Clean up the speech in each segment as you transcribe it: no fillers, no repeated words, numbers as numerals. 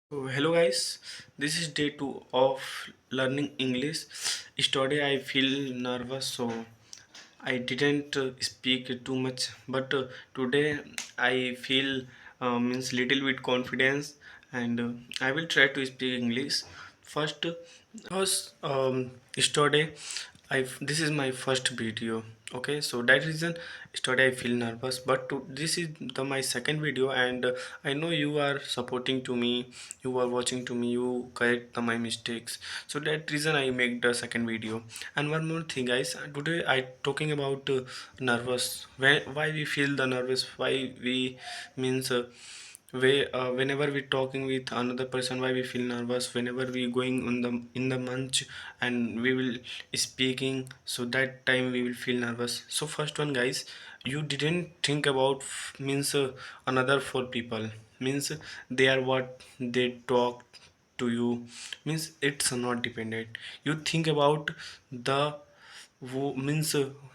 So, hello guys, this is day 2 of learning English. Today I feel nervous, so I didn't speak too much, but today I feel means little bit confidence, and I will try to speak English first because yesterday this is my first video. Okay, so that reason yesterday I feel nervous, but this is my second video, and I know you are supporting to me, you are watching to me, you correct my mistakes, so that reason I make the second video. And one more thing guys, today I talking about nervous, why we feel the nervous, why we means whenever we talking with another person, why we feel nervous, whenever we going on the in the munch and we will speaking, so that time we will feel nervous. So first one guys, you didn't think about means another four people, means they are what they talk to you, means it's not dependent. You think about the means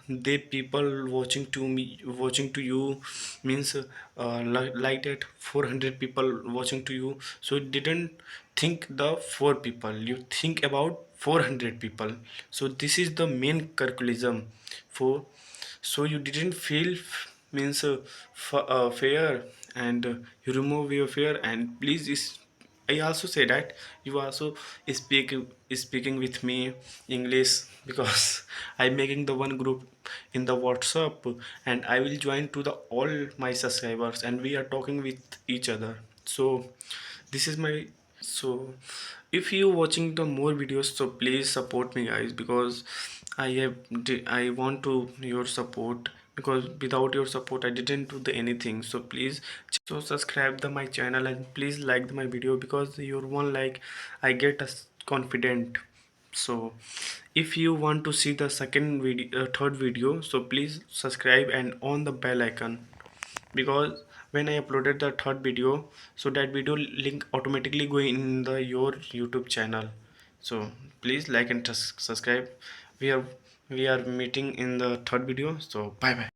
they people watching to me, watching to you, means like that 400 people watching to you, so it didn't think the four people, you think about 400 people. So this is the main calculation for, so you didn't feel means fear, and you remove your fear, and please is I also say that you also speak speaking with me English, because I'm making the one group in the WhatsApp, and I will join to the all my subscribers, and we are talking with each other. So this is my, so if you watching the more videos, so please support me guys, because I want to your support, because without your support I didn't do the anything. So please, so subscribe the my channel, and please like my video, because your one like I get us confident. So if you want to see the second video, third video, so please subscribe and on the bell icon, because when I uploaded the third video, so that video link automatically go in the your YouTube channel. So please like and subscribe. We are we are meeting in the third video. So bye bye.